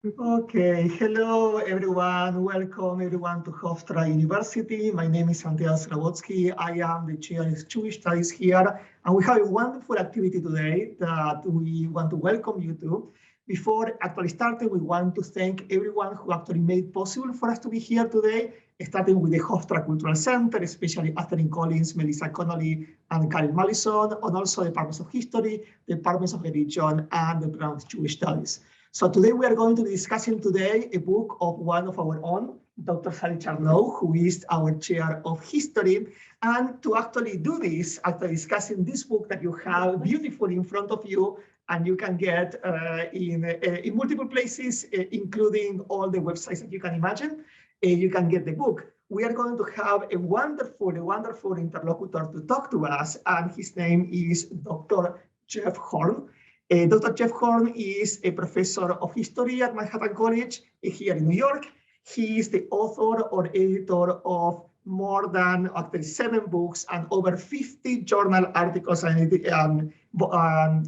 Okay, hello everyone. Welcome everyone to Hofstra University. My name is Santiago Srabotsky. I am the chair of Jewish Studies here, and we have a wonderful activity today that we want to welcome you to. Before actually starting, we want to thank everyone who actually made it possible for us to be here today, starting with the Hofstra Cultural Center, especially Catherine Collins, Melissa Connolly, and Karen Mallison, and also the Departments of History, the Departments of Religion, and the Department of Jewish Studies. So today we are going to be discussing today a book of one of our own, Dr. Debra Charnow, who is our chair of history. And to actually do this, after discussing this book that you have beautifully in front of you, and you can get in multiple places, including all the websites that you can imagine, you can get the book. We are going to have a wonderful interlocutor to talk to us, and his name is Dr. Jeff Horn. Dr. Jeff Horn is a professor of history at Manhattan College here in New York. He is the author or editor of more than 7 books and over 50 journal articles and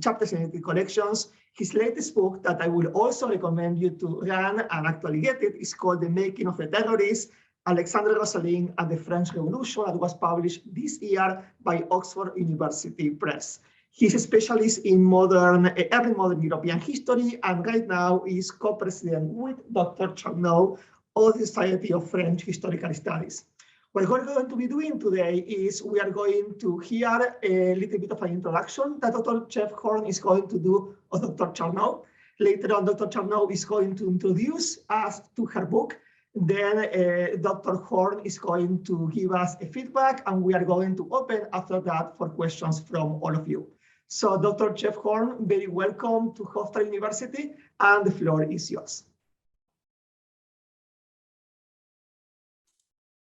chapters in collections. His latest book that I will also recommend you to run and actually get it is called The Making of a Terrorist, Alexandre Rosselin and the French Revolution, that was published this year by Oxford University Press. He's a specialist in early modern European history, and right now is co-president with Dr. Charnow of the Society of French Historical Studies. What we're going to be doing today is we are going to hear a little bit of an introduction that Dr. Jeff Horn is going to do of Dr. Charnow. Later on, Dr. Charnow is going to introduce us to her book. Then Dr. Horn is going to give us a feedback, and we are going to open after that for questions from all of you. So Dr. Jeff Horn, very welcome to Hofstra University, and the floor is yours.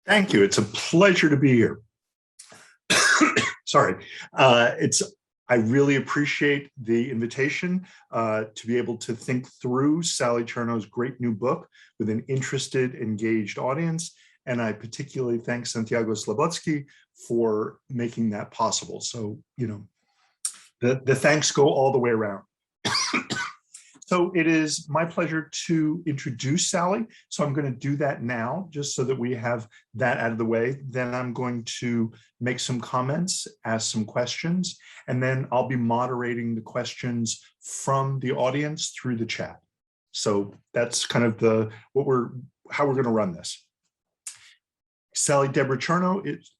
Thank you. It's a pleasure to be here. Sorry. I really appreciate the invitation to be able to think through Sally Charnow's great new book with an interested, engaged audience. And I particularly thank Santiago Srabotsky for making that possible. So, the thanks go all the way around. So it is my pleasure to introduce Sally. So I'm going to do that now, just so that we have that out of the way. Then I'm going to make some comments, ask some questions, and then I'll be moderating the questions from the audience through the chat. So that's kind of how we're going to run this. Sally Debra Charnow is,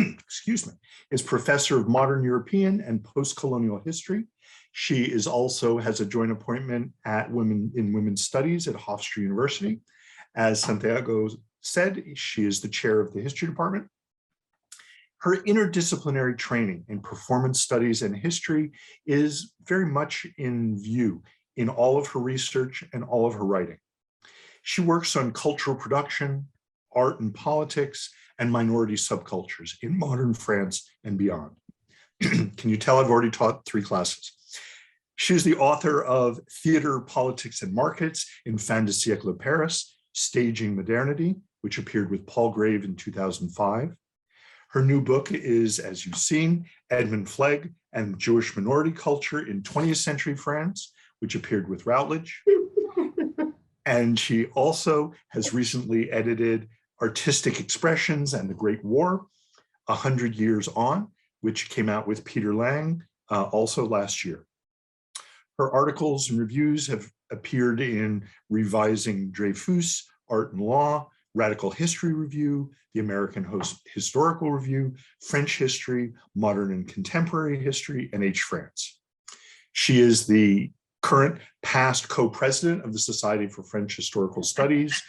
excuse me, is professor of modern European and post-colonial history. She also has a joint appointment at Women's Studies at Hofstra University. As Santiago said, she is the chair of the history department. Her interdisciplinary training in performance studies and history is very much in view in all of her research and all of her writing. She works on cultural production, art and politics, and minority subcultures in modern France and beyond. Can you tell I've already taught 3 classes? She's the author of Theater, Politics, and Markets in Fin de Siècle Paris, Staging Modernity, which appeared with Paul Grave in 2005. Her new book is, as you've seen, Edmond Fleg and Jewish Minority Culture in 20th-Century France, which appeared with Routledge. And she also has recently edited Artistic Expressions and the Great War, 100 Years On, which came out with Peter Lang also last year. Her articles and reviews have appeared in Revising Dreyfus, Art and Law, Radical History Review, the American Historical Review, French History, Modern and Contemporary History, and H. France. She is the current past co-president of the Society for French Historical Studies,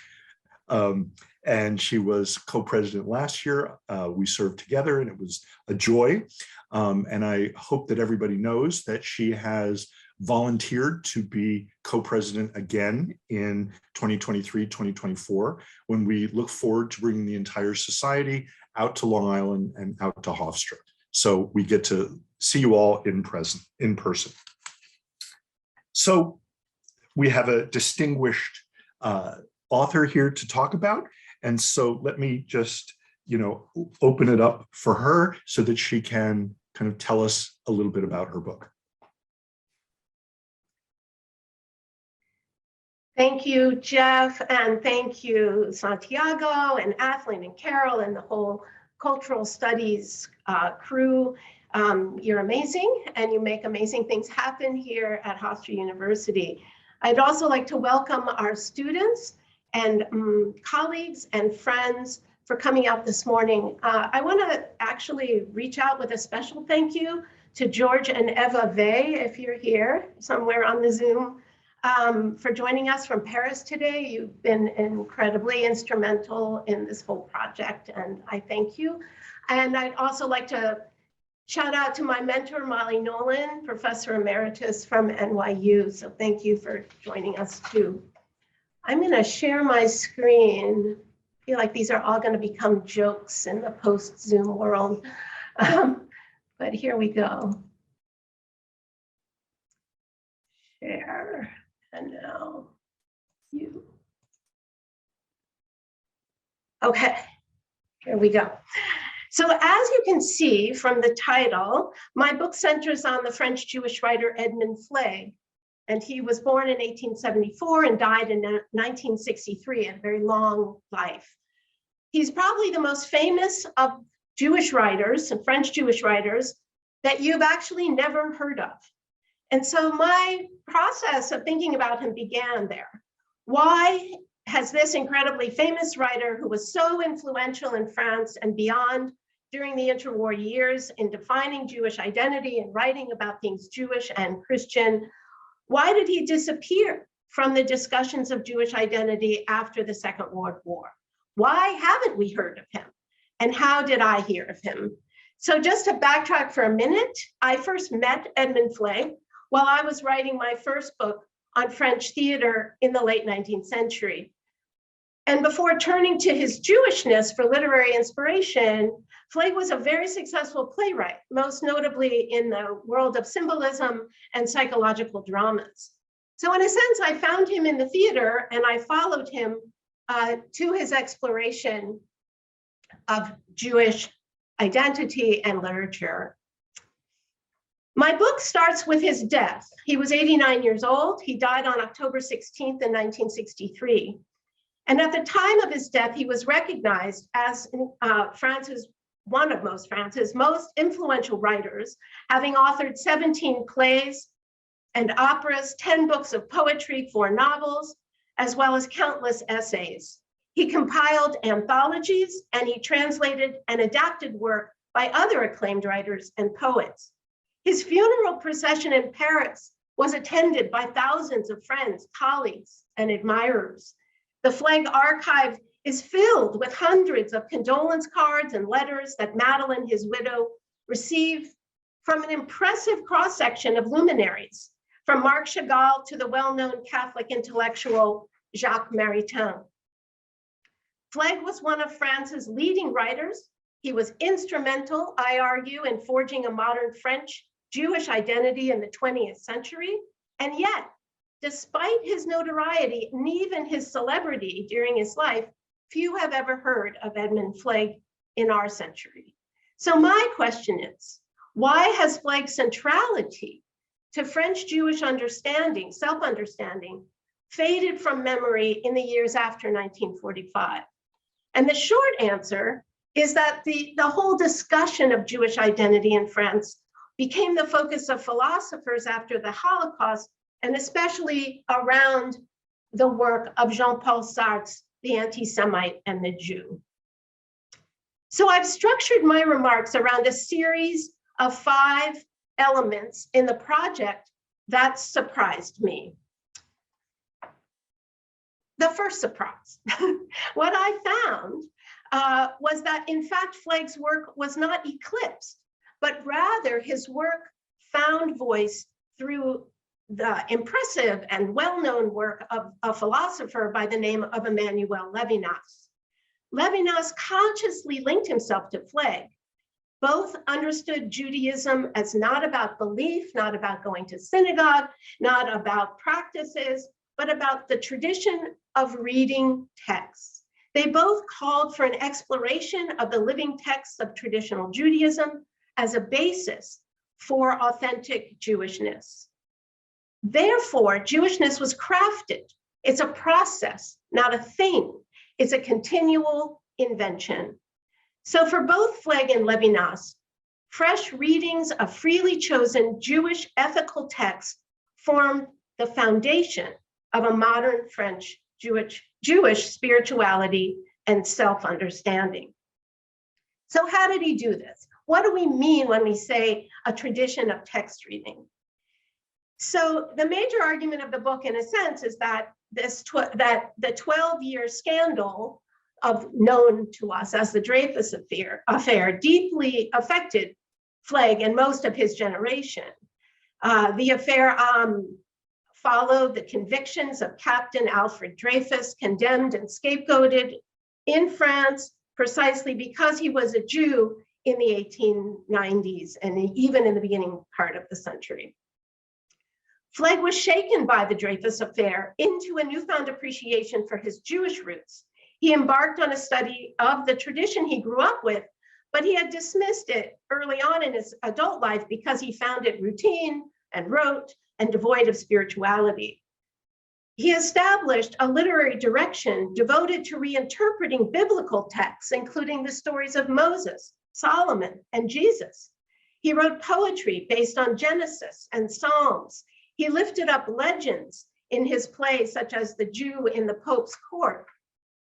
and she was co-president last year. We served together, and it was a joy. And I hope that everybody knows that she has volunteered to be co-president again in 2023-2024, when we look forward to bringing the entire society out to Long Island and out to Hofstra. So we get to see you all in person. So we have a distinguished author here to talk about. And so let me just, open it up for her so that she can kind of tell us a little bit about her book. Thank you, Jeff, and thank you, Santiago, and Athleen, and Carol, and the whole cultural studies crew. You're amazing, and you make amazing things happen here at Hofstra University. I'd also like to welcome our students and colleagues and friends for coming out this morning. I want to actually reach out with a special thank you to George and Eva Vey, if you're here somewhere on the Zoom, for joining us from Paris today. You've been incredibly instrumental in this whole project, and I thank you. And I'd also like to shout out to my mentor, Molly Nolan, Professor Emeritus from NYU. So thank you for joining us too. I'm going to share my screen. I feel like these are all going to become jokes in the post-Zoom world. But here we go. Share. And now you. Okay, here we go. So as you can see from the title, my book centers on the French Jewish writer Edmond Fleg. And he was born in 1874 and died in 1963, a very long life. He's probably the most famous of Jewish writers and French Jewish writers that you've actually never heard of. And so my process of thinking about him began there. Why has this incredibly famous writer, who was so influential in France and beyond during the interwar years in defining Jewish identity and writing about things Jewish and Christian, why did he disappear from the discussions of Jewish identity after the Second World War? Why haven't we heard of him? And how did I hear of him? So just to backtrack for a minute, I first met Edmond Fleg while I was writing my first book on French theater in the late 19th century. And before turning to his Jewishness for literary inspiration, Fleg was a very successful playwright, most notably in the world of symbolism and psychological dramas. So in a sense, I found him in the theater and I followed him to his exploration of Jewish identity and literature. My book starts with his death. He was 89 years old. He died on October 16th in 1963. And at the time of his death, he was recognized as one of France's most influential writers, having authored 17 plays and operas, 10 books of poetry, 4 novels, as well as countless essays. He compiled anthologies and he translated and adapted work by other acclaimed writers and poets. His funeral procession in Paris was attended by thousands of friends, colleagues, and admirers. The Fleg archive is filled with hundreds of condolence cards and letters that Madeleine, his widow, received from an impressive cross-section of luminaries, from Marc Chagall to the well-known Catholic intellectual Jacques Maritain. Fleg was one of France's leading writers. He was instrumental, I argue, in forging a modern French Jewish identity in the 20th century. And yet, despite his notoriety and even his celebrity during his life, few have ever heard of Edmond Fleg in our century. So my question is, why has Fleg's centrality to French Jewish understanding, self-understanding, faded from memory in the years after 1945? And the short answer is that the whole discussion of Jewish identity in France became the focus of philosophers after the Holocaust, and especially around the work of Jean-Paul Sartre's The Anti-Semite and the Jew. So I've structured my remarks around a series of 5 elements in the project that surprised me. The first surprise, what I found was that in fact Fleg's work was not eclipsed, but rather his work found voice through the impressive and well-known work of a philosopher by the name of Emmanuel Levinas. Levinas consciously linked himself to Fleg. Both understood Judaism as not about belief, not about going to synagogue, not about practices, but about the tradition of reading texts. They both called for an exploration of the living texts of traditional Judaism as a basis for authentic Jewishness. Therefore, Jewishness was crafted It's a process, not a thing. It's a continual invention. So for both Fleg and Levinas, fresh readings of freely chosen Jewish ethical texts form the foundation of a modern French Jewish spirituality and self-understanding. So how did he do this? What do we mean when we say a tradition of text reading? So the major argument of the book, in a sense, is that that the 12-year scandal known to us as the Dreyfus affair deeply affected Fleg and most of his generation. The affair followed the convictions of Captain Alfred Dreyfus, condemned and scapegoated in France precisely because he was a Jew in the 1890s and even in the beginning part of the century. Fleg was shaken by the Dreyfus affair into a newfound appreciation for his Jewish roots. He embarked on a study of the tradition he grew up with, but he had dismissed it early on in his adult life because he found it routine and rote and devoid of spirituality. He established a literary direction devoted to reinterpreting biblical texts, including the stories of Moses, Solomon, and Jesus. He wrote poetry based on Genesis and Psalms. He lifted up legends in his plays, such as The Jew in the Pope's Court.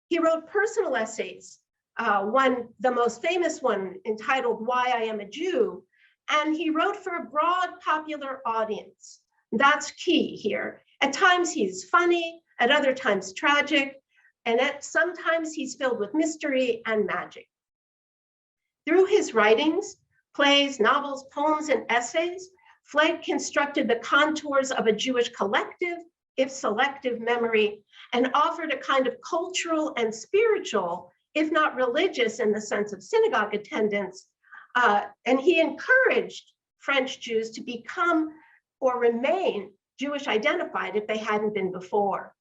He wrote personal essays, the most famous one entitled Why I Am a Jew, and he wrote for a broad popular audience. That's key here. At times he's funny, at other times tragic, and sometimes he's filled with mystery and magic. Through his writings, plays, novels, poems, and essays, Fleg constructed the contours of a Jewish collective, if selective, memory, and offered a kind of cultural and spiritual, if not religious in the sense of synagogue attendance, and he encouraged French Jews to become or remain Jewish identified if they hadn't been before.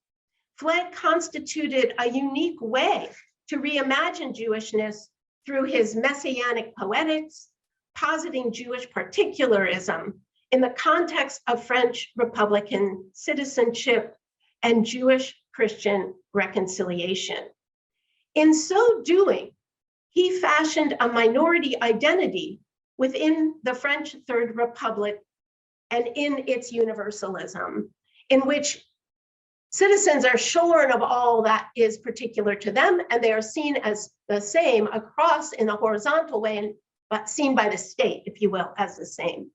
Fleg constituted a unique way to reimagine Jewishness through his messianic poetics, positing Jewish particularism in the context of French Republican citizenship and Jewish-Christian reconciliation. In so doing, he fashioned a minority identity within the French Third Republic and in its universalism, in which citizens are shorn of all that is particular to them, and they are seen as the same across in a horizontal way, but seen by the state, if you will, as the same.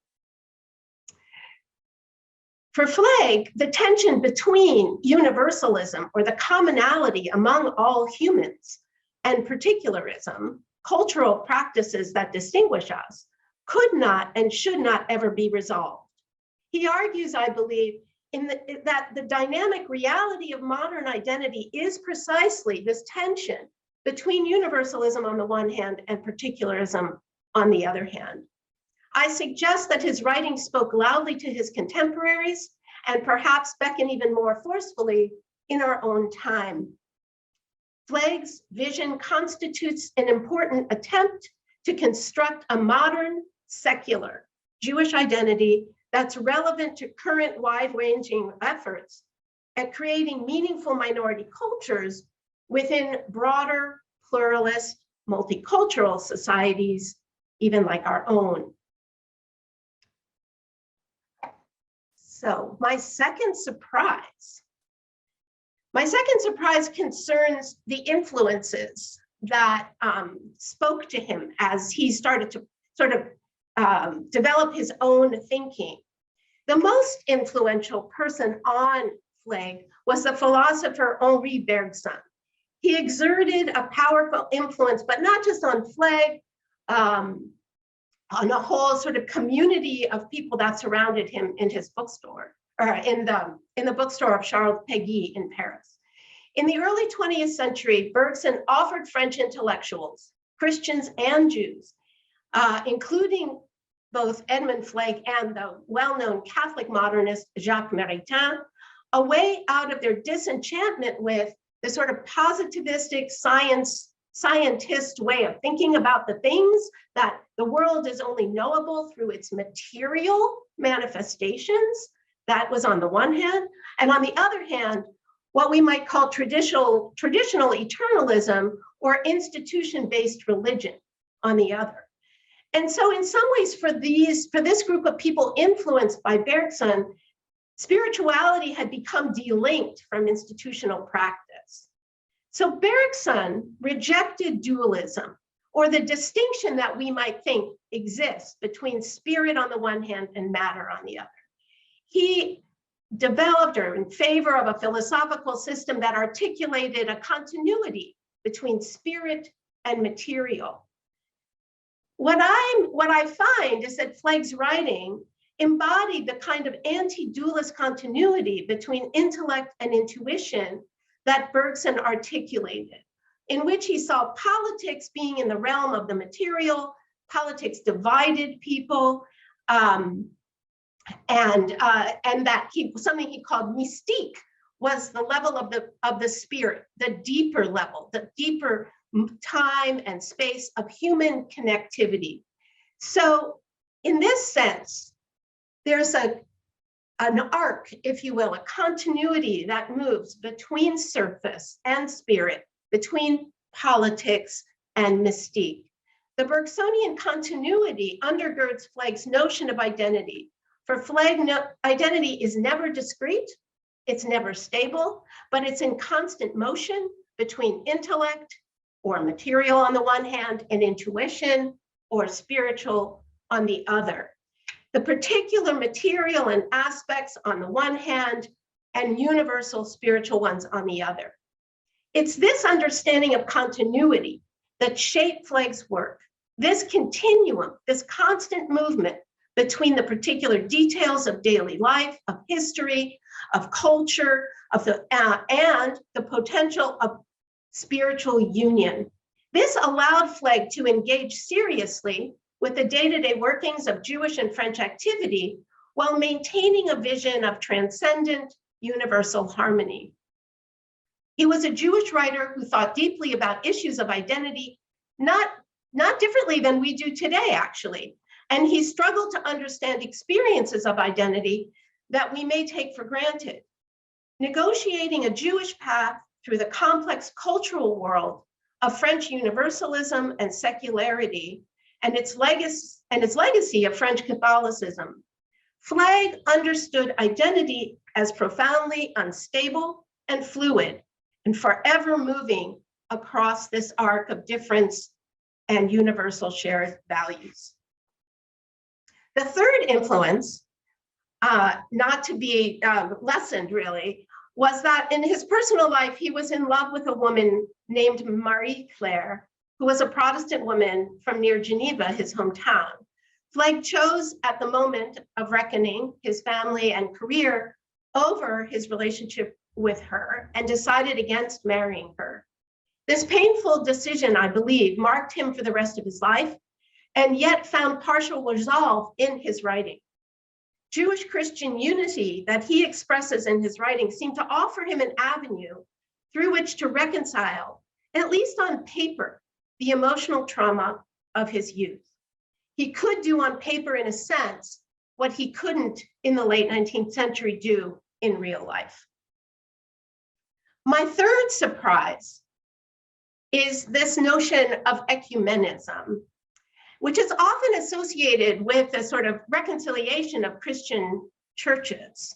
For Fleg, the tension between universalism, or the commonality among all humans, and particularism, cultural practices that distinguish us, could not and should not ever be resolved. He argues, I believe, that the dynamic reality of modern identity is precisely this tension between universalism on the one hand and particularism on the other hand. I suggest that his writing spoke loudly to his contemporaries and perhaps beckon even more forcefully in our own time. Fleg's vision constitutes an important attempt to construct a modern, secular Jewish identity that's relevant to current wide-ranging efforts at creating meaningful minority cultures within broader, pluralist, multicultural societies, even like our own. So my second surprise concerns the influences that spoke to him as he started to sort of develop his own thinking. The most influential person on Fleg was the philosopher Henri Bergson. He exerted a powerful influence, but not just on Fleg, on a whole sort of community of people that surrounded him in his bookstore, or in the bookstore of Charles Péguy in Paris. In the early 20th century, Bergson offered French intellectuals, Christians and Jews, including both Edmond Fleg and the well-known Catholic modernist Jacques Maritain, a way out of their disenchantment with the sort of positivistic scientist way of thinking about the things, that the world is only knowable through its material manifestations. That was on the one hand. And on the other hand, what we might call traditional eternalism or institution-based religion on the other. And so in some ways for this group of people influenced by Bergson, spirituality had become delinked from institutional practice. So Bergson rejected dualism, or the distinction that we might think exists between spirit on the one hand and matter on the other. He developed, or in favor of, a philosophical system that articulated a continuity between spirit and material. What I find is that Fleg's writing embodied the kind of anti-dualist continuity between intellect and intuition that Bergson articulated, in which he saw politics being in the realm of the material. Politics divided people, and that something he called mystique was the level of the spirit, the deeper level, the deeper time and space of human connectivity. So in this sense, there's an arc, if you will, a continuity that moves between surface and spirit, between politics and mystique. The Bergsonian continuity undergirds Fleg's notion of identity. For Fleg, identity is never discrete, it's never stable, but it's in constant motion between intellect or material on the one hand and intuition or spiritual on the other. The particular material and aspects on the one hand and universal spiritual ones on the other. It's this understanding of continuity that shaped Fleg's work, this continuum, this constant movement between the particular details of daily life, of history, of culture, and the potential of spiritual union. This allowed Fleg to engage seriously with the day-to-day workings of Jewish and French activity while maintaining a vision of transcendent universal harmony. He was a Jewish writer who thought deeply about issues of identity, not differently than we do today, actually. And he struggled to understand experiences of identity that we may take for granted. Negotiating a Jewish path through the complex cultural world of French universalism and secularity, and its legacy of French Catholicism. Fleg understood identity as profoundly unstable and fluid, and forever moving across this arc of difference and universal shared values. The third influence, not to be lessened really, was that in his personal life, he was in love with a woman named Marie Claire, who was a Protestant woman from near Geneva, his hometown. Fleg chose at the moment of reckoning his family and career over his relationship with her and decided against marrying her. This painful decision, I believe, marked him for the rest of his life, and yet found partial resolve in his writing. Jewish-Christian unity that he expresses in his writing seemed to offer him an avenue through which to reconcile, at least on paper, the emotional trauma of his youth. He could do on paper, in a sense, what he couldn't in the late 19th century do in real life. My third surprise is this notion of ecumenism, which is often associated with a sort of reconciliation of Christian churches.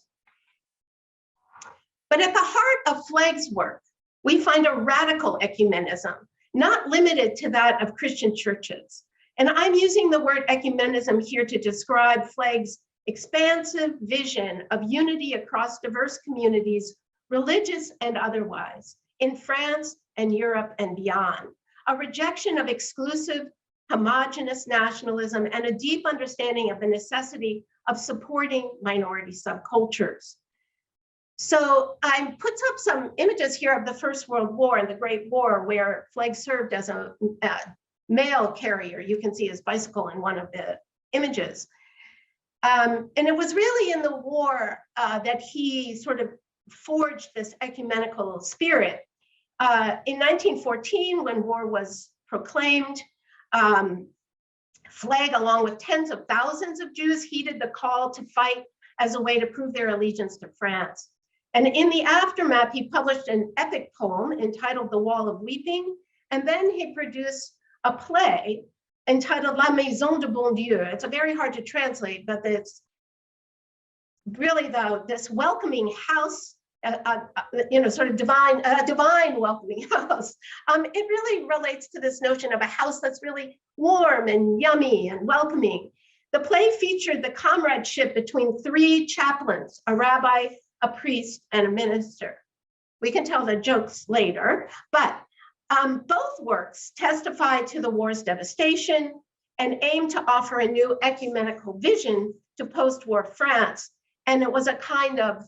But at the heart of Fleg's work, we find a radical ecumenism, not limited to that of Christian churches. And I'm using the word ecumenism here to describe Fleg's expansive vision of unity across diverse communities, religious and otherwise, in France and Europe and beyond. A rejection of exclusive, homogeneous nationalism and a deep understanding of the necessity of supporting minority subcultures. So I put up some images here of the First World War and the Great War, where Fleg served as a mail carrier. You can see his bicycle in one of the images. And it was really in the war that he sort of forged this ecumenical spirit. In 1914, when war was proclaimed, Fleg, along with tens of thousands of Jews, heeded the call to fight as a way to prove their allegiance to France. And in the aftermath, he published an epic poem entitled The Wall of Weeping, and then he produced a play entitled La Maison de Bon Dieu. It's very hard to translate, but it's really this welcoming house, sort of divine welcoming house. It really relates to this notion of a house that's really warm and yummy and welcoming. The play featured the comradeship between three chaplains, a rabbi, a priest, and a minister. We can tell the jokes later, but both works testify to the war's devastation and aim to offer a new ecumenical vision to post-war France. And it was a kind of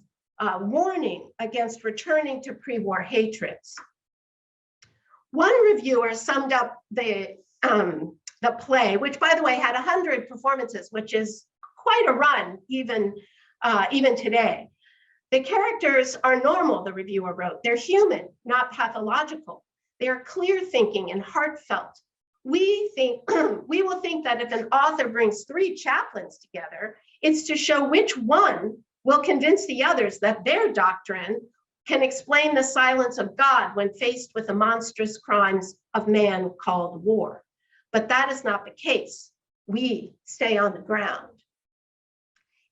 warning against returning to pre-war hatreds. One reviewer summed up the play, which by the way had 100 performances, which is quite a run even today. The characters are normal, the reviewer wrote. They're human, not pathological. They are clear thinking and heartfelt. We will think that if an author brings three chaplains together, it's to show which one will convince the others that their doctrine can explain the silence of God when faced with the monstrous crimes of man called war. But that is not the case. We stay on the ground.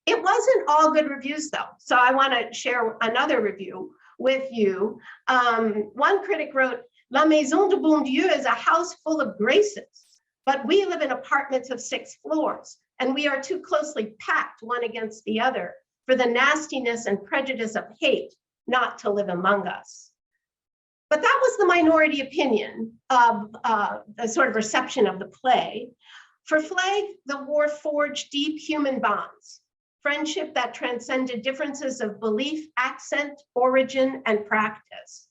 It wasn't all good reviews though. So I want to share another review with you. One critic wrote, La Maison de Bon Dieu is a house full of graces, but we live in apartments of 6 floors, and we are too closely packed one against the other for the nastiness and prejudice of hate not to live among us. But that was the minority opinion of the sort of reception of the play. For Fleg, the war forged deep human bonds, friendship that transcended differences of belief, accent, origin, and practice.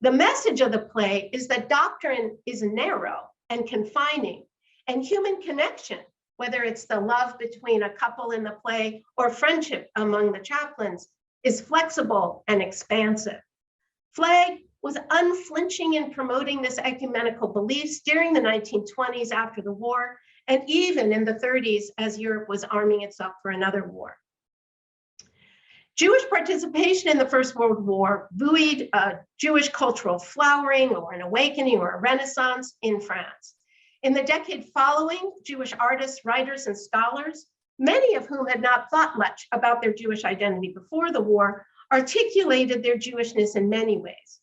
The message of the play is that doctrine is narrow and confining, and human connection, whether it's the love between a couple in the play or friendship among the chaplains, is flexible and expansive. Fleg was unflinching in promoting this ecumenical beliefs during the 1920s after the war, and even in the 30s as Europe was arming itself for another war. Jewish participation in the First World War buoyed a Jewish cultural flowering or an awakening or a renaissance in France. In the decade following, Jewish artists, writers, and scholars, many of whom had not thought much about their Jewish identity before the war, articulated their Jewishness in many ways.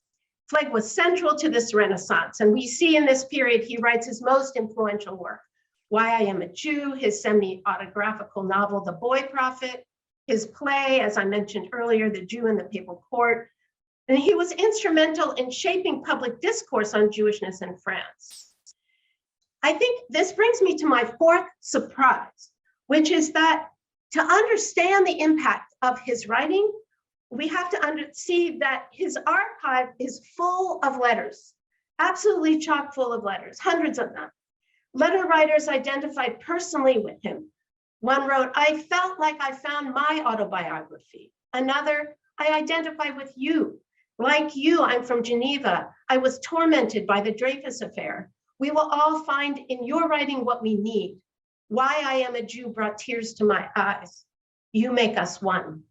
Fleg was central to this renaissance, and we see in this period he writes his most influential work, Why I Am a Jew, his semi-autographical novel, The Boy Prophet, his play, as I mentioned earlier, The Jew in the Papal Court, and he was instrumental in shaping public discourse on Jewishness in France. I think this brings me to my fourth surprise, which is that to understand the impact of his writing, we have to see that his archive is full of letters, absolutely chock full of letters, hundreds of them. Letter writers identified personally with him. One wrote, I felt like I found my autobiography. Another, I identify with you. Like you, I'm from Geneva. I was tormented by the Dreyfus affair. We will all find in your writing what we need. Why I Am a Jew brought tears to my eyes. You make us one.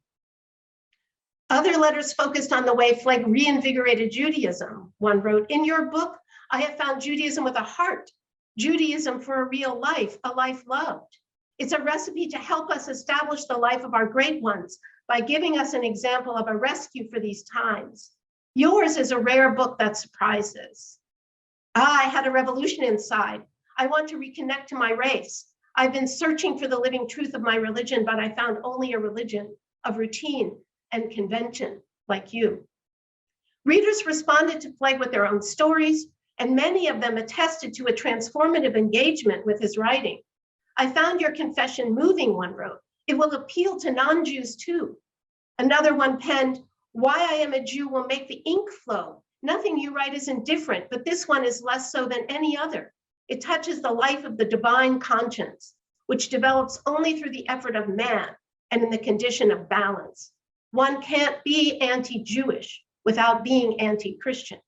Other letters focused on the way Fleg reinvigorated Judaism. One wrote, in your book, I have found Judaism with a heart, Judaism for a real life, a life loved. It's a recipe to help us establish the life of our great ones by giving us an example of a rescue for these times. Yours is a rare book that surprises. I had a revolution inside. I want to reconnect to my race. I've been searching for the living truth of my religion, but I found only a religion of routine and convention like you. Readers responded to Fleg with their own stories, and many of them attested to a transformative engagement with his writing. I found your confession moving, one wrote. It will appeal to non-Jews too. Another one penned, Why I Am a Jew will make the ink flow. Nothing you write is indifferent, but this one is less so than any other. It touches the life of the divine conscience, which develops only through the effort of man and in the condition of balance. One can't be anti-Jewish without being anti-Christian.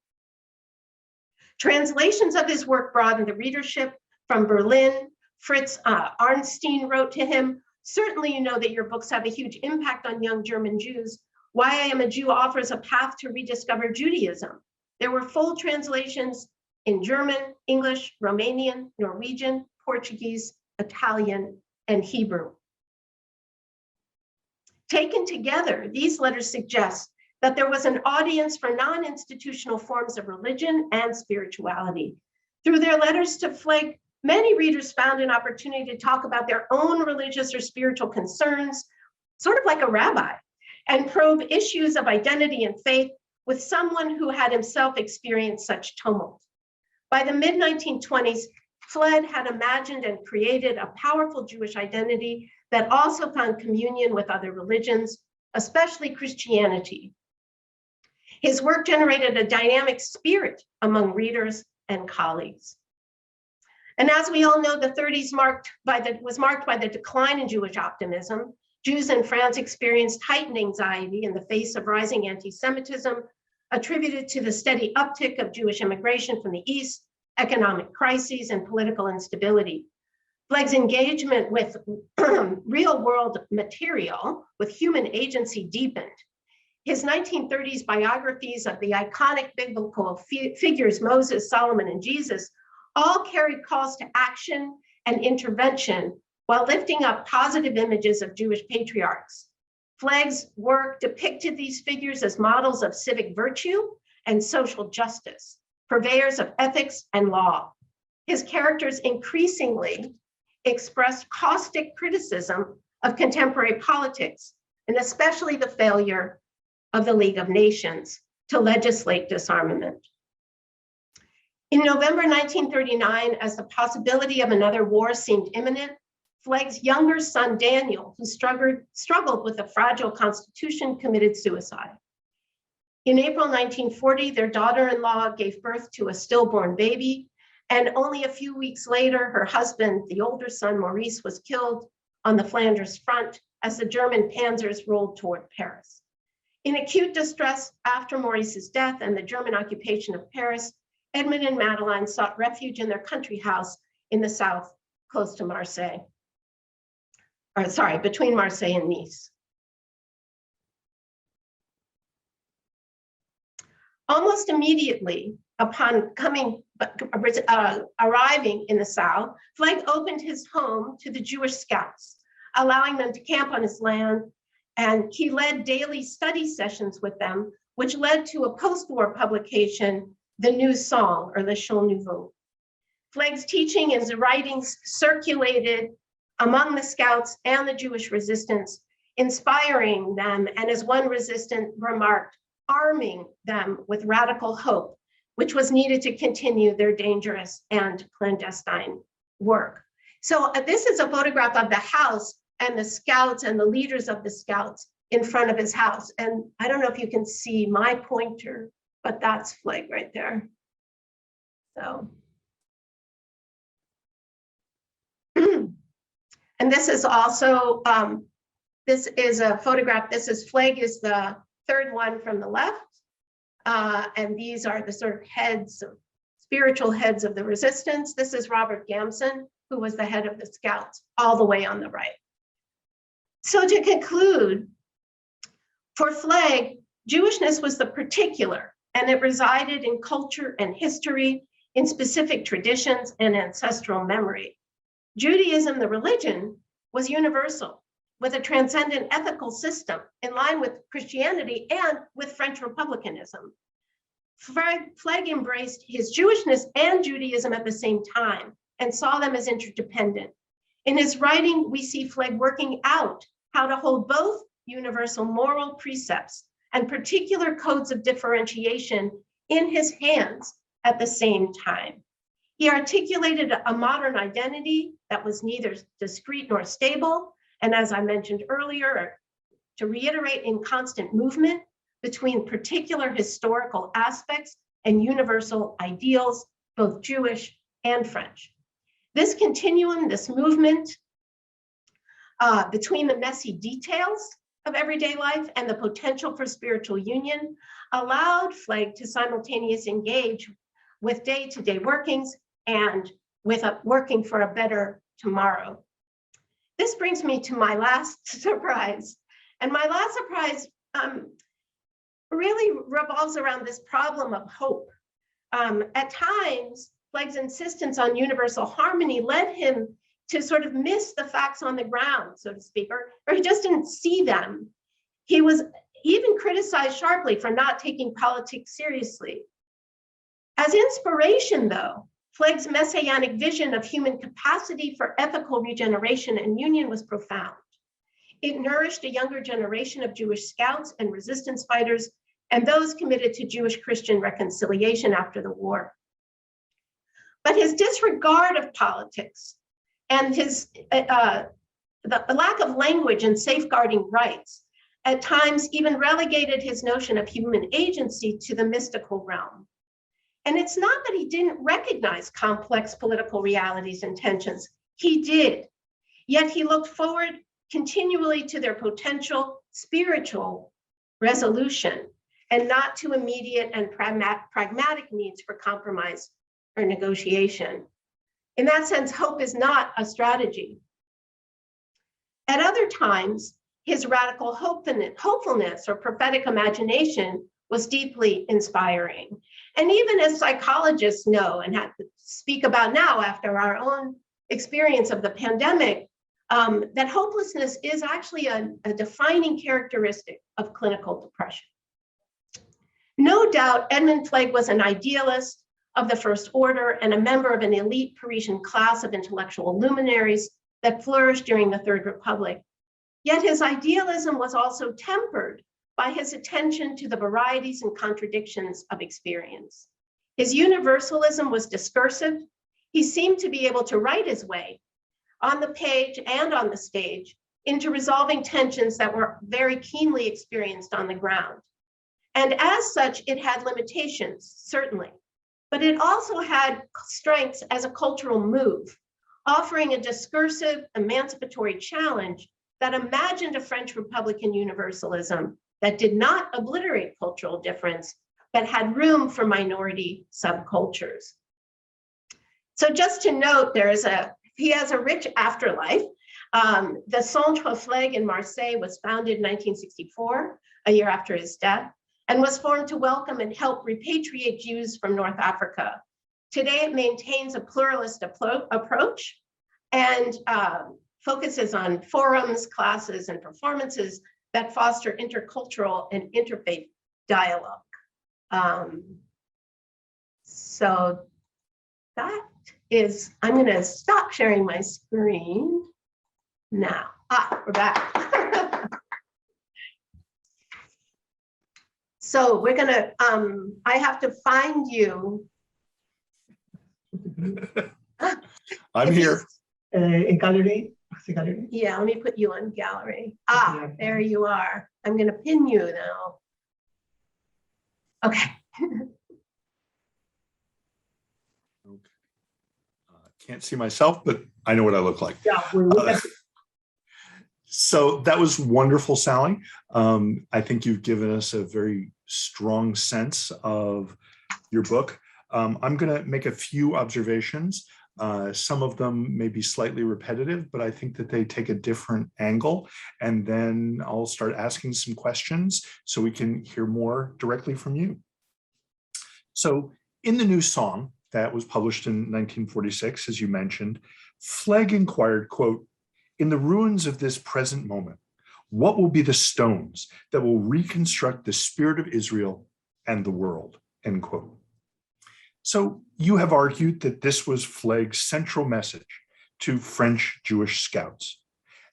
Translations of his work broadened the readership. From Berlin, Fritz Arnstein wrote to him, certainly you know that your books have a huge impact on young German Jews. Why I Am a Jew offers a path to rediscover Judaism. There were full translations in German, English, Romanian, Norwegian, Portuguese, Italian, and Hebrew. Taken together, these letters suggest that there was an audience for non-institutional forms of religion and spirituality. Through their letters to Fleg, many readers found an opportunity to talk about their own religious or spiritual concerns, sort of like a rabbi, and probe issues of identity and faith with someone who had himself experienced such tumult. By the mid-1920s, Fleg had imagined and created a powerful Jewish identity that also found communion with other religions, especially Christianity. His work generated a dynamic spirit among readers and colleagues. And as we all know, the 30s was marked by the decline in Jewish optimism. Jews in France experienced heightened anxiety in the face of rising anti-Semitism, attributed to the steady uptick of Jewish immigration from the East, economic crises, and political instability. Fleg's engagement with real-world material, with human agency, deepened. His 1930s biographies of the iconic biblical figures, Moses, Solomon, and Jesus, all carried calls to action and intervention while lifting up positive images of Jewish patriarchs. Fleg's work depicted these figures as models of civic virtue and social justice, purveyors of ethics and law. His characters increasingly expressed caustic criticism of contemporary politics, and especially the failure of the League of Nations to legislate disarmament. In November 1939, as the possibility of another war seemed imminent, Fleg's younger son, Daniel, who struggled with a fragile constitution, committed suicide. In April 1940, their daughter-in-law gave birth to a stillborn baby, and only a few weeks later, her husband, the older son, Maurice, was killed on the Flanders front as the German panzers rolled toward Paris. In acute distress after Maurice's death and the German occupation of Paris, Edmond and Madeleine sought refuge in their country house in the south, close to Marseille. Between Marseille and Nice. Almost immediately upon arriving in the South, Fleg opened his home to the Jewish Scouts, allowing them to camp on his land, and he led daily study sessions with them, which led to a post-war publication, The New Song, or Le Chant Nouveau. Fleg's teaching and writings circulated among the Scouts and the Jewish resistance, inspiring them, and as one resistant remarked, arming them with radical hope, which was needed to continue their dangerous and clandestine work. So this is a photograph of the house and the Scouts and the leaders of the Scouts in front of his house. And I don't know if you can see my pointer, but that's Fleg right there. So. And this is also, this is a photograph. This is Fleg is the third one from the left. And these are the sort of heads, spiritual heads of the resistance. This is Robert Gamson, who was the head of the Scouts, all the way on the right. So to conclude, for Fleg, Jewishness was the particular, and it resided in culture and history, in specific traditions and ancestral memory. Judaism, the religion, was universal, with a transcendent ethical system in line with Christianity and with French republicanism. Fleg embraced his Jewishness and Judaism at the same time and saw them as interdependent. In his writing, we see Fleg working out how to hold both universal moral precepts and particular codes of differentiation in his hands at the same time. He articulated a modern identity that was neither discrete nor stable, and as I mentioned earlier, to reiterate, in constant movement between particular historical aspects and universal ideals, both Jewish and French. This continuum, this movement between the messy details of everyday life and the potential for spiritual union allowed Fleg to simultaneously engage with day-to-day workings and with working for a better tomorrow. This brings me to my last surprise. And my last surprise really revolves around this problem of hope. At times, Fleg's insistence on universal harmony led him to sort of miss the facts on the ground, so to speak, or he just didn't see them. He was even criticized sharply for not taking politics seriously. As inspiration, though, Fleg's messianic vision of human capacity for ethical regeneration and union was profound. It nourished a younger generation of Jewish scouts and resistance fighters and those committed to Jewish-Christian reconciliation after the war. But his disregard of politics and his the lack of language and safeguarding rights at times even relegated his notion of human agency to the mystical realm. And it's not that he didn't recognize complex political realities and tensions. He did. Yet he looked forward continually to their potential spiritual resolution and not to immediate and pragmatic needs for compromise or negotiation. In that sense, hope is not a strategy. At other times, his radical hopefulness or prophetic imagination was deeply inspiring. And even as psychologists know and have to speak about now after our own experience of the pandemic, that hopelessness is actually a defining characteristic of clinical depression. No doubt, Edmond Fleg was an idealist of the first order and a member of an elite Parisian class of intellectual luminaries that flourished during the Third Republic. Yet his idealism was also tempered by his attention to the varieties and contradictions of experience. His universalism was discursive. He seemed to be able to write his way on the page and on the stage into resolving tensions that were very keenly experienced on the ground. And as such, it had limitations, certainly, but it also had strengths as a cultural move, offering a discursive, emancipatory challenge that imagined a French Republican universalism that did not obliterate cultural difference, but had room for minority subcultures. So just to note, he has a rich afterlife. The Centre Fleg in Marseille was founded in 1964, a year after his death, and was formed to welcome and help repatriate Jews from North Africa. Today, it maintains a pluralist approach and focuses on forums, classes, and performances that foster intercultural and interfaith dialogue. So that is, I'm going to stop sharing my screen now. We're back. So we're going to, I have to find you. I'm here. In gallery. Yeah, let me put you on gallery. There you are. I'm going to pin you now. Okay. Can't see myself, but I know what I look like. Yeah, we look at So that was wonderful, Sally. I think you've given us a very strong sense of your book. I'm going to make a few observations. Some of them may be slightly repetitive, but I think that they take a different angle. And then I'll start asking some questions so we can hear more directly from you. So in the new song that was published in 1946, as you mentioned, Fleg inquired, quote, "In the ruins of this present moment, what will be the stones that will reconstruct the spirit of Israel and the world," end quote. So you have argued that this was Fleg's central message to French Jewish scouts,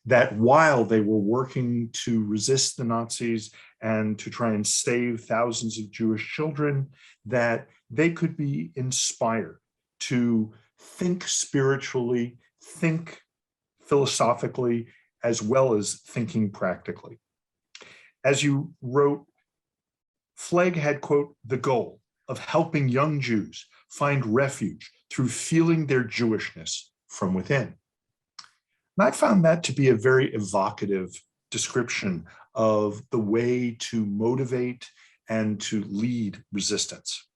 that while they were working to resist the Nazis and to try and save thousands of Jewish children, that they could be inspired to think spiritually, think philosophically, as well as thinking practically. As you wrote, Fleg had, quote, "the goal of helping young Jews find refuge through feeling their Jewishness from within." And I found that to be a very evocative description of the way to motivate and to lead resistance.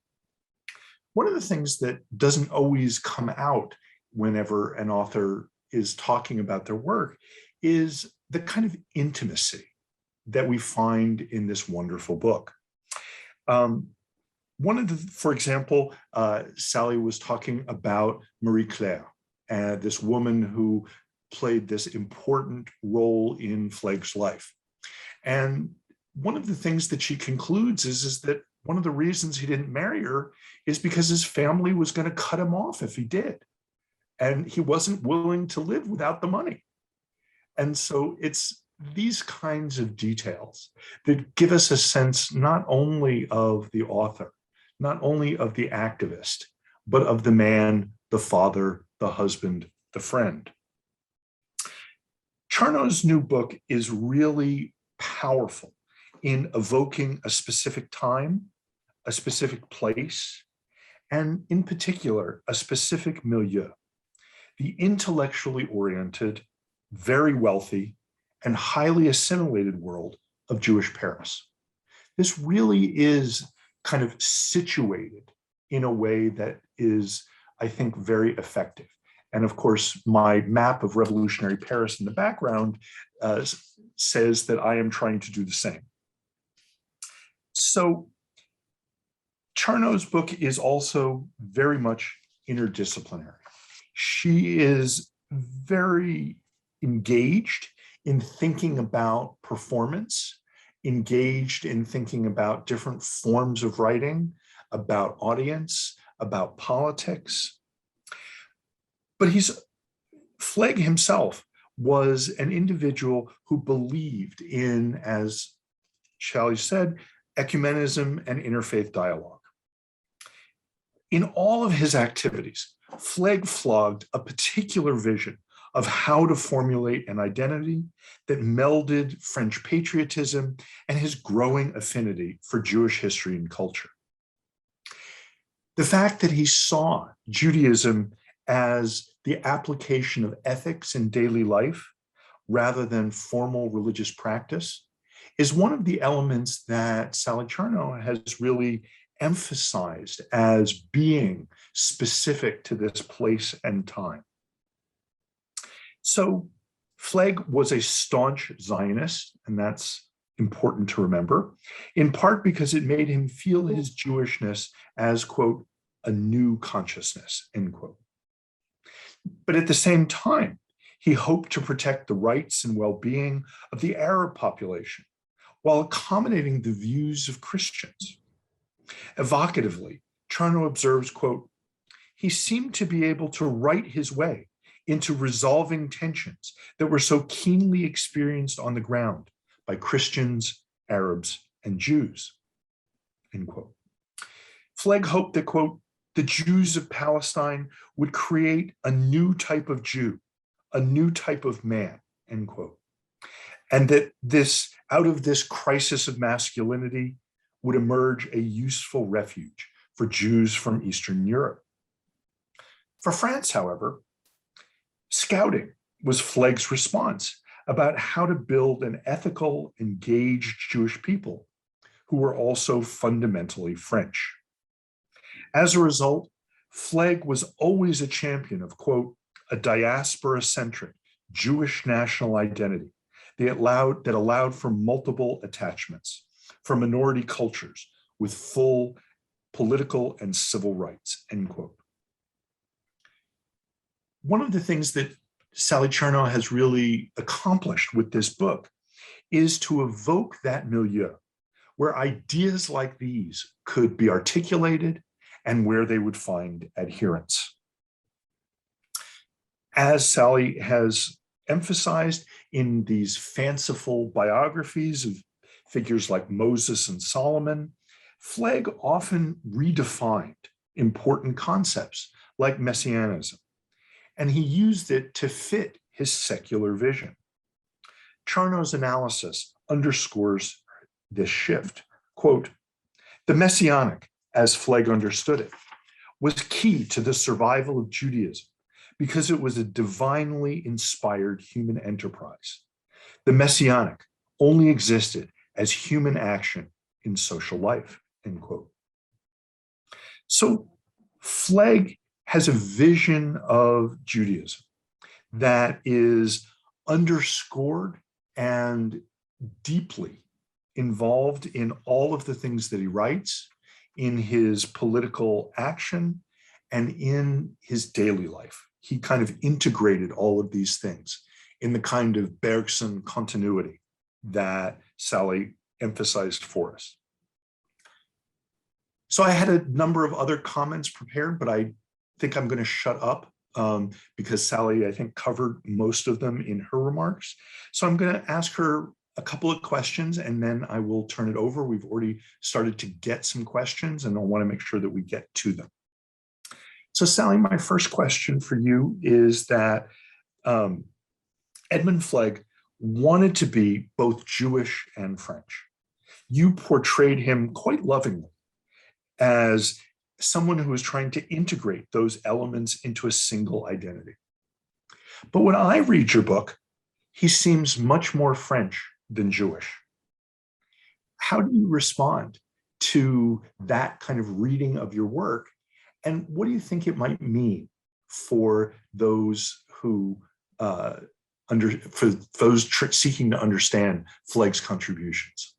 One of the things that doesn't always come out whenever an author is talking about their work is the kind of intimacy that we find in this wonderful book. For example, Sally was talking about Marie Claire, this woman who played this important role in Fleg's life. And one of the things that she concludes is that one of the reasons he didn't marry her is because his family was going to cut him off if he did. And he wasn't willing to live without the money. And so it's these kinds of details that give us a sense not only of the author, not only of the activist, but of the man, the father, the husband, the friend. Charnow's new book is really powerful in evoking a specific time, a specific place, and in particular, a specific milieu, the intellectually oriented, very wealthy, and highly assimilated world of Jewish Paris. This really is kind of situated in a way that is, I think, very effective. And of course, my map of revolutionary Paris in the background says that I am trying to do the same. So Charnow's book is also very much interdisciplinary. She is very engaged in thinking about performance, engaged in thinking about different forms of writing, about audience, about politics. But Fleg himself was an individual who believed in, as Sally said, ecumenism and interfaith dialogue. In all of his activities, Fleg flogged a particular vision of how to formulate an identity that melded French patriotism and his growing affinity for Jewish history and culture. The fact that he saw Judaism as the application of ethics in daily life rather than formal religious practice is one of the elements that Sally Charnow has really emphasized as being specific to this place and time. So Fleg was a staunch Zionist, and that's important to remember, in part because it made him feel his Jewishness as, quote, a new consciousness, end quote. But at the same time, he hoped to protect the rights and well-being of the Arab population while accommodating the views of Christians. Evocatively, Charnow observes, quote, he seemed to be able to write his way into resolving tensions that were so keenly experienced on the ground by Christians, Arabs, and Jews, end quote. Fleg hoped that, quote, the Jews of Palestine would create a new type of Jew, a new type of man, end quote. And that out of this crisis of masculinity would emerge a useful refuge for Jews from Eastern Europe. For France, however, scouting was Fleg's response about how to build an ethical, engaged Jewish people who were also fundamentally French. As a result, Fleg was always a champion of, quote, a diaspora-centric Jewish national identity that allowed for multiple attachments, for minority cultures with full political and civil rights, end quote. One of the things that Sally Charnow has really accomplished with this book is to evoke that milieu where ideas like these could be articulated and where they would find adherents. As Sally has emphasized in these fanciful biographies of figures like Moses and Solomon, Fleg often redefined important concepts like messianism, and he used it to fit his secular vision. Charnow's analysis underscores this shift. Quote, the messianic, as Fleg understood it, was key to the survival of Judaism because it was a divinely inspired human enterprise. The messianic only existed as human action in social life, end quote. So Fleg has a vision of Judaism that is underscored and deeply involved in all of the things that he writes, in his political action, and in his daily life. He kind of integrated all of these things in the kind of Bergson continuity that Sally emphasized for us. So I had a number of other comments prepared, but I think I'm going to shut up because Sally, I think, covered most of them in her remarks. So I'm going to ask her a couple of questions and then I will turn it over. We've already started to get some questions and I want to make sure that we get to them. So Sally, my first question for you is that Edmond Fleg wanted to be both Jewish and French. You portrayed him quite lovingly as someone who was trying to integrate those elements into a single identity. But when I read your book, he seems much more French than Jewish. How do you respond to that kind of reading of your work? And what do you think it might mean for those who seeking to understand Fleg's contributions?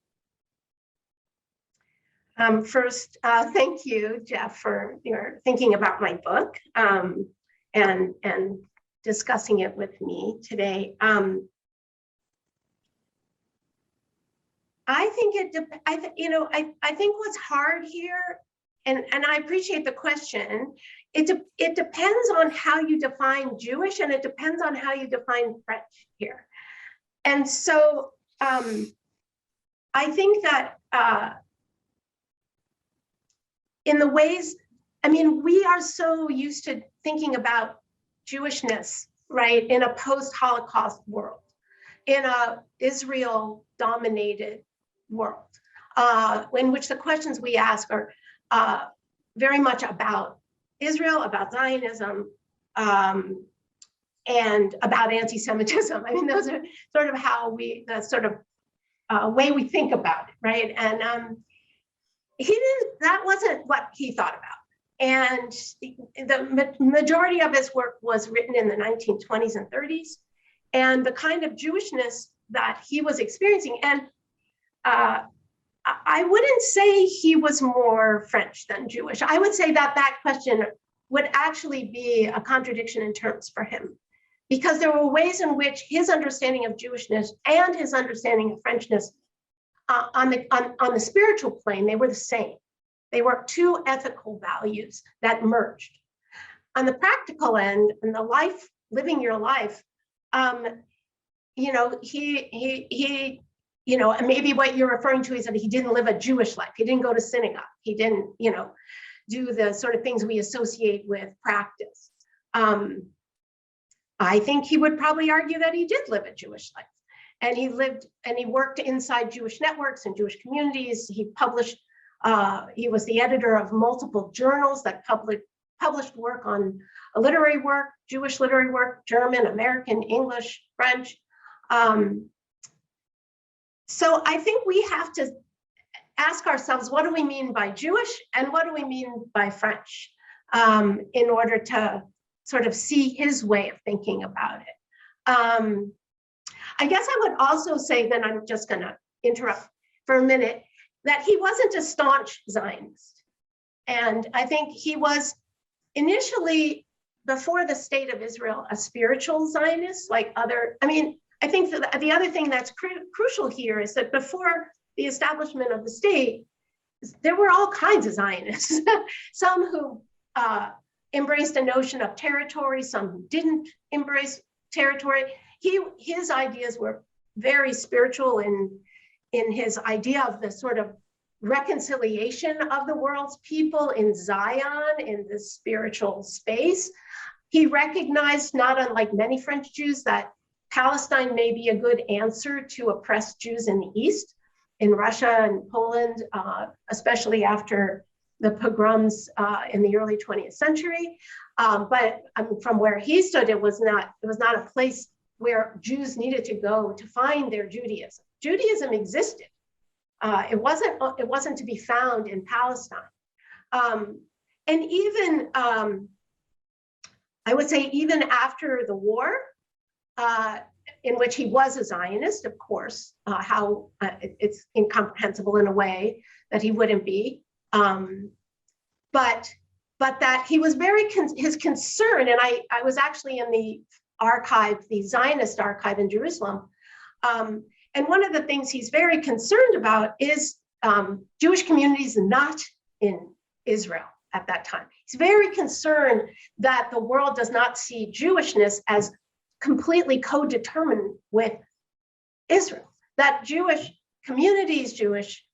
First, thank you, Jeff, for your thinking about my book and discussing it with me today. I think what's hard here, and I appreciate the question, it depends on how you define Jewish and it depends on how you define French here. And so I think that in the ways, I mean, we are so used to thinking about Jewishness, right, in a post-Holocaust world, in a Israel-dominated world, in which the questions we ask are very much about Israel, about Zionism, and about anti-Semitism. I mean, those are sort of how the sort of way we think about it, right? And that wasn't what he thought about. And the majority of his work was written in the 1920s and 30s. And the kind of Jewishness that he was experiencing, and I wouldn't say he was more French than Jewish. I would say that question would actually be a contradiction in terms for him, because there were ways in which his understanding of Jewishness and his understanding of Frenchness on the spiritual plane, they were the same. They were two ethical values that merged. On the practical end, in the life, living your life, he maybe what you're referring to is that he didn't live a Jewish life. He didn't go to synagogue. He didn't, do the sort of things we associate with practice. I think he would probably argue that he did live a Jewish life. And he lived and he worked inside Jewish networks and Jewish communities. He published, he was the editor of multiple journals that published work on literary work, Jewish literary work, German, American, English, French. So I think we have to ask ourselves, what do we mean by Jewish and what do we mean by French in order to sort of see his way of thinking about it. I guess I would also say, then I'm just going to interrupt for a minute, that he wasn't a staunch Zionist. And I think he was initially, before the state of Israel, a spiritual Zionist, like other, I think that the other thing that's crucial here is that before the establishment of the state, there were all kinds of Zionists, some who embraced a notion of territory, some who didn't embrace territory. His ideas were very spiritual in his idea of the sort of reconciliation of the world's people in Zion, in this spiritual space. He recognized, not unlike many French Jews, that Palestine may be a good answer to oppressed Jews in the East, in Russia and Poland, especially after the pogroms in the early 20th century. But from where he stood, it was not a place where Jews needed to go to find their Judaism. Judaism existed. It wasn't to be found in Palestine. And even, I would say, even after the war, in which he was a Zionist, of course, how it's incomprehensible in a way that he wouldn't be. But that he was his concern, and I was actually in the archive, the Zionist archive in Jerusalem. And one of the things he's very concerned about is Jewish communities not in Israel at that time. He's very concerned that the world does not see Jewishness as completely co-determined with Israel, that Jewish communities, Jewish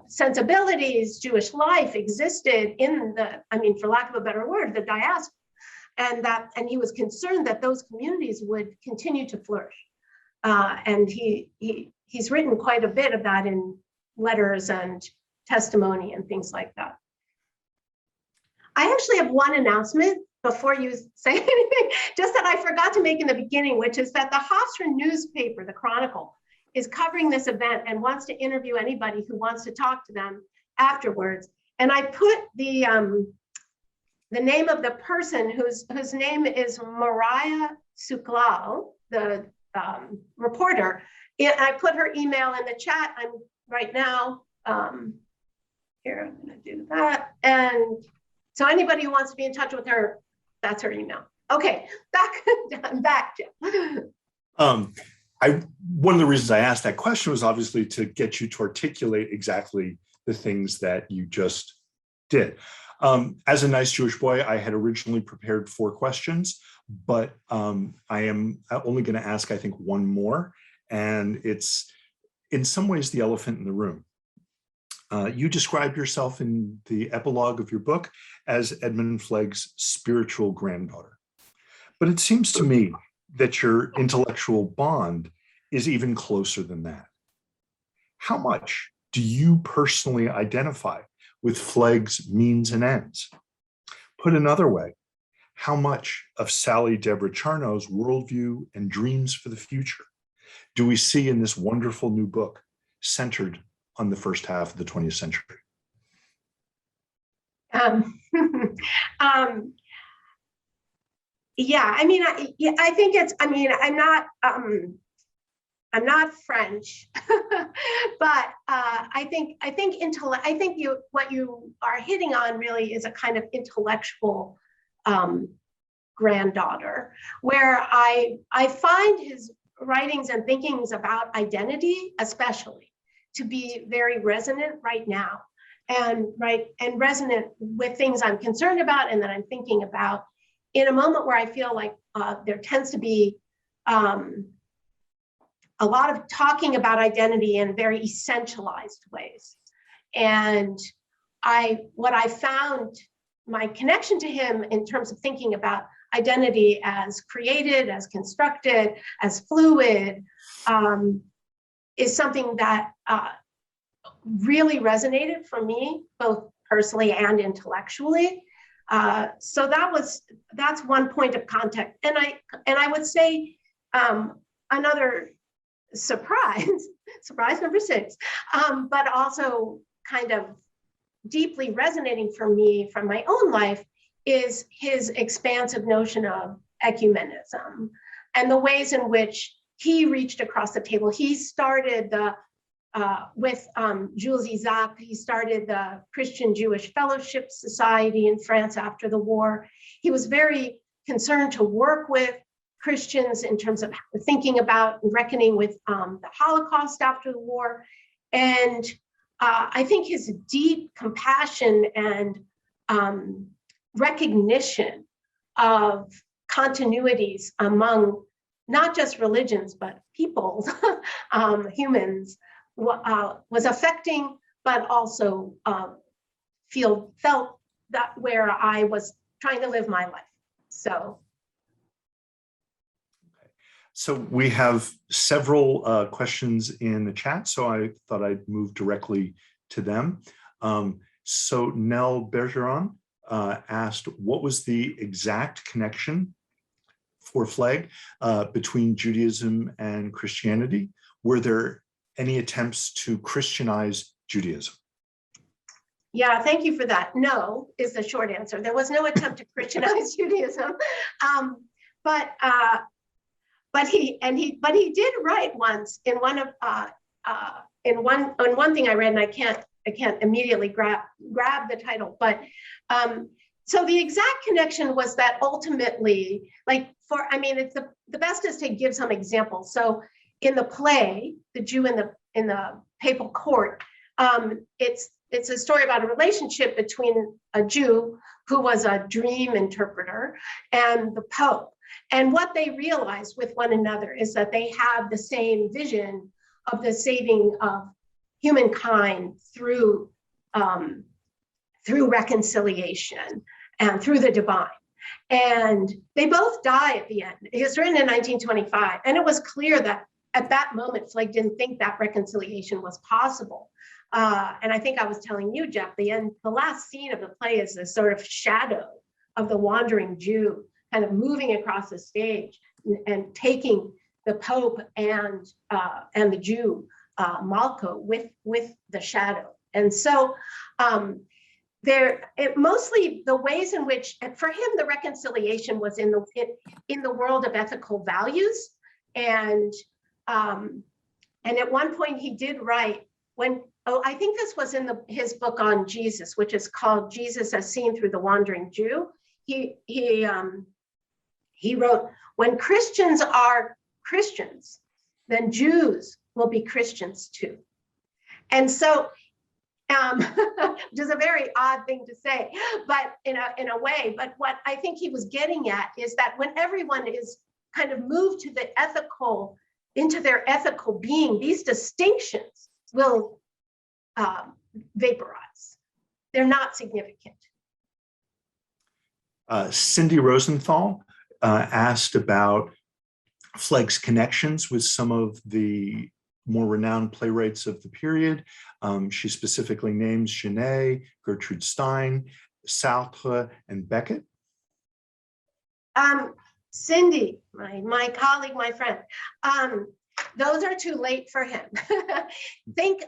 sensibilities, Jewish life existed in the, for lack of a better word, the diaspora, and he was concerned that those communities would continue to flourish. And he's written quite a bit of that in letters and testimony and things like that. I actually have one announcement before you say anything, just that I forgot to make in the beginning, which is that the Hofstra newspaper, the Chronicle, is covering this event and wants to interview anybody who wants to talk to them afterwards. And I put the name of the person whose name is Mariah Suklal, the reporter. I put her email in the chat. I'm right now, here, I'm gonna do that. And so anybody who wants to be in touch with her, that's her email. Okay, back to. One of the reasons I asked that question was obviously to get you to articulate exactly the things that you just did. As a nice Jewish boy, I had originally prepared 4 questions, but I am only going to ask, I think, one more, and it's in some ways the elephant in the room. You describe yourself in the epilogue of your book as Edmond Fleg's spiritual granddaughter. But it seems to me that your intellectual bond is even closer than that. How much do you personally identify with Fleg's means and ends? Put another way, how much of Sally Debra Charnow's worldview and dreams for the future do we see in this wonderful new book centered on the first half of the 20th century? Yeah, I think it's, I'm not French, but I think what you are hitting on really is a kind of intellectual granddaughter, where I find his writings and thinkings about identity, especially, to be very resonant right now, and resonant with things I'm concerned about and that I'm thinking about, in a moment where I feel like there tends to be a lot of talking about identity in very essentialized ways. And what I found, my connection to him in terms of thinking about identity as created, as constructed, as fluid, is something that really resonated for me, both personally and intellectually. So that's one point of contact. And I would say another surprise number 6, but also kind of deeply resonating for me from my own life is his expansive notion of ecumenism and the ways in which he reached across the table. He started with Jules Isaac, he started the Christian Jewish Fellowship Society in France after the war. He was very concerned to work with Christians in terms of thinking about and reckoning with the Holocaust after the war. And I think his deep compassion and recognition of continuities among not just religions, but peoples, humans, was affecting, but also felt that where I was trying to live my life. So we have several questions in the chat, so I thought I'd move directly to them. So Nell Bergeron asked, what was the exact connection for Fleg between Judaism and Christianity? Were there any attempts to Christianize Judaism? Yeah, thank you for that. No, is the short answer. There was no attempt to Christianize Judaism. But he did write once in one of on one thing I read, and I can't immediately grab the title, but so the exact connection was that ultimately, like it's the best is to give some examples. So in the play, The Jew in the Papal Court, it's a story about a relationship between a Jew who was a dream interpreter and the Pope. And what they realize with one another is that they have the same vision of the saving of humankind through reconciliation and through the divine. And they both die at the end. It was written in 1925, and it was clear that at that moment, Fleg didn't think that reconciliation was possible. And I think I was telling you, Jeff, the last scene of the play is this sort of shadow of the wandering Jew kind of moving across the stage and taking the Pope and the Jew, Malko, with the shadow. And so mostly the ways in which, for him, the reconciliation was in the world of ethical values. And at one point he did write, I think this was in his book on Jesus, which is called Jesus as Seen Through the Wandering Jew. He wrote, when Christians are Christians, then Jews will be Christians too. And so, which is a very odd thing to say, but in a way, but what I think he was getting at is that when everyone is kind of moved to the ethical, into their ethical being, these distinctions will vaporize. They're not significant. Cindy Rosenthal asked about Fleg's connections with some of the more renowned playwrights of the period. She specifically names Genet, Gertrude Stein, Sartre, and Beckett. Cindy, my colleague, my friend, those are too late for him. Think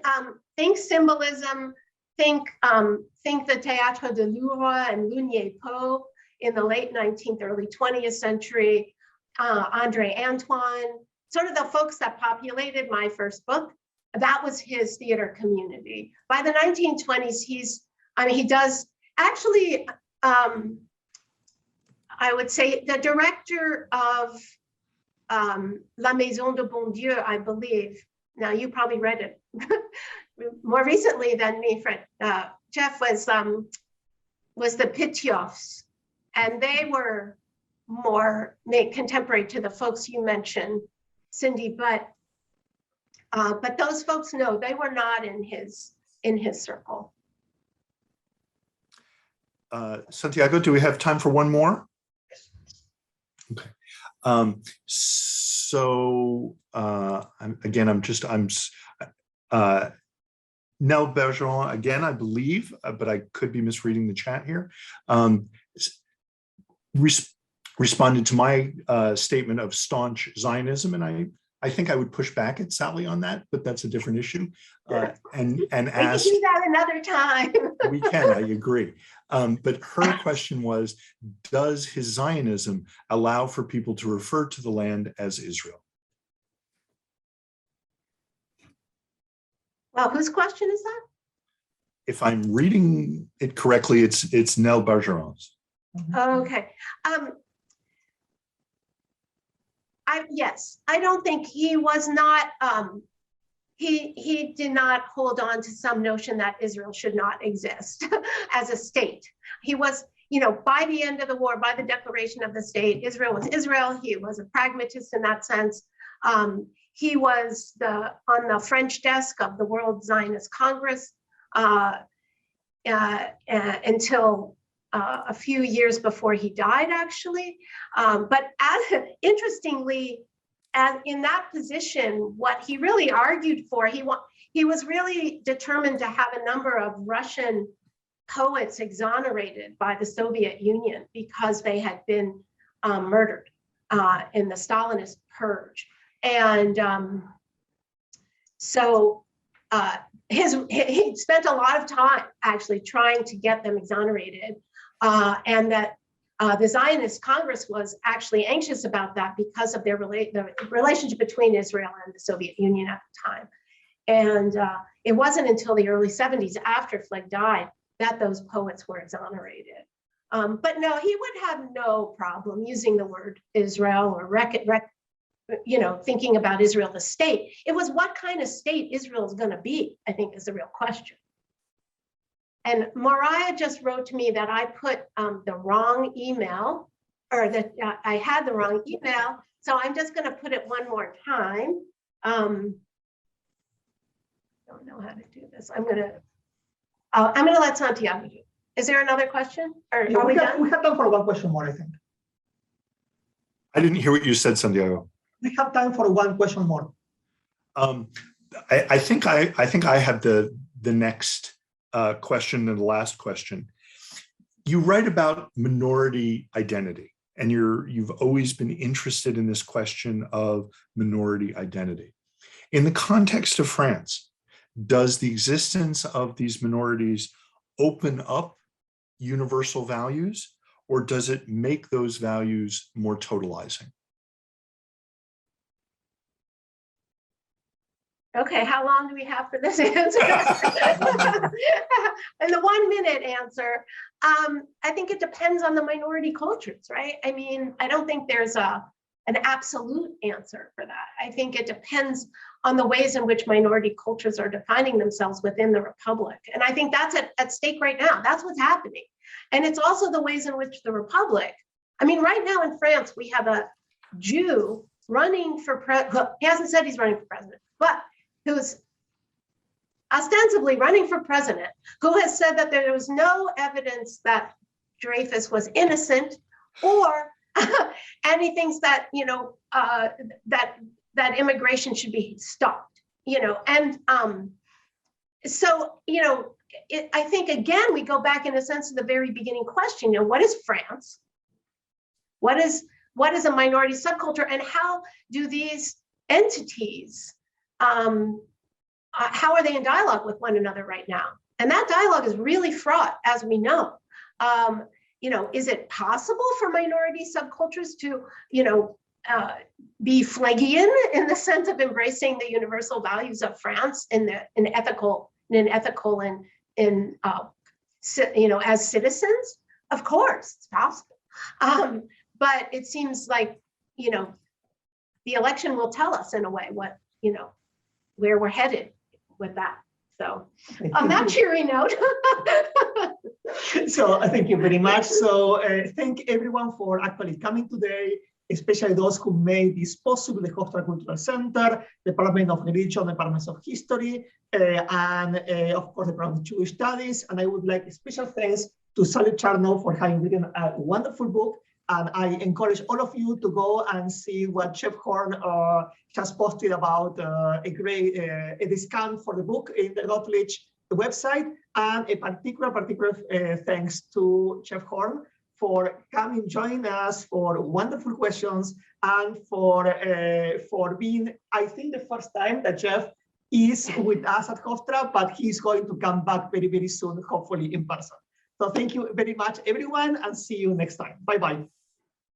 symbolism, think the Théâtre de Louvre and Lunier Poe in the late 19th, early 20th century, André Antoine, sort of the folks that populated my first book. That was his theater community. By the 1920s, he does actually, I would say the director of La Maison de Bon Dieu, I believe. Now you probably read it more recently than me, Fred. Jeff was the Pitioffs, and they were more contemporary to the folks you mentioned, Cindy. But those folks, no, they were not in his circle. Santiago, do we have time for one more? Okay. Nell Bergeron, again, I believe, but I could be misreading the chat here, responded to my statement of staunch Zionism, and I think I would push back at Sally on that, but that's a different issue. And asked, we can do that another time. We can, I agree. But her question was, does his Zionism allow for people to refer to the land as Israel? Well, whose question is that? If I'm reading it correctly, it's Nell Bergeron's. Okay. Yes, I don't think he was not, he did not hold on to some notion that Israel should not exist as a state. He was, by the end of the war, by the declaration of the state, Israel was Israel. He was a pragmatist in that sense. He was on the French desk of the World Zionist Congress until a few years before he died, actually. But interestingly, in that position, what he really argued for, he was really determined to have a number of Russian poets exonerated by the Soviet Union because they had been murdered in the Stalinist purge. And so he spent a lot of time actually trying to get them exonerated. And that the Zionist Congress was actually anxious about that because of the relationship between Israel and the Soviet Union at the time. And it wasn't until the early 70s, after Fleg died, that those poets were exonerated. But no, he would have no problem using the word Israel or thinking about Israel, the state. It was what kind of state Israel is going to be, I think, is the real question. And Mariah just wrote to me that I put the wrong email, or that I had the wrong email. So I'm just going to put it one more time. Don't know how to do this. I'm going to let Santiago do. Is there another question? Or Yeah, are we done? We have time for one question more, I think. I didn't hear what you said, Santiago. We have time for one question more. I think I have the next question and the last question. You write about minority identity, and you've always been interested in this question of minority identity. In the context of France, does the existence of these minorities open up universal values, or does it make those values more totalizing? Okay, how long do we have for this answer? And the 1 minute answer, I think it depends on the minority cultures, right? I mean, I don't think there's an absolute answer for that. I think it depends on the ways in which minority cultures are defining themselves within the Republic. And I think that's at stake right now. That's what's happening. And it's also the ways in which the Republic, I mean, right now in France, we have a Jew running for president. He hasn't said he's running for president, but who's ostensibly running for president, who has said that there was no evidence that Dreyfus was innocent, or and he thinks that, that immigration should be stopped, and so, I think, again, we go back in a sense to the very beginning question, what is France? What is a minority subculture, and how do these entities, how are they in dialogue with one another right now? And that dialogue is really fraught, as we know. Is it possible for minority subcultures to, be Flegian in the sense of embracing the universal values of France in ethical and as citizens? Of course, it's possible. But it seems like, the election will tell us in a way what, where we're headed with that. So on that cheery note. So thank you very much. So thank everyone for actually coming today, especially those who made this possible, the Hofstra Cultural Center, the Department of Religion, the Department of History, and of course the Department of Jewish Studies. And I would like special thanks to Sally Charnow for having written a wonderful book. And I encourage all of you to go and see what Chef Horn has posted about a discount for the book in the Routledge website. And a particular thanks to Chef Horn for coming, joining us, for wonderful questions, and for being, I think, the first time that Jeff is with us at Hofstra, but he's going to come back very, very soon, hopefully in person. So thank you very much, everyone, and see you next time. Bye-bye.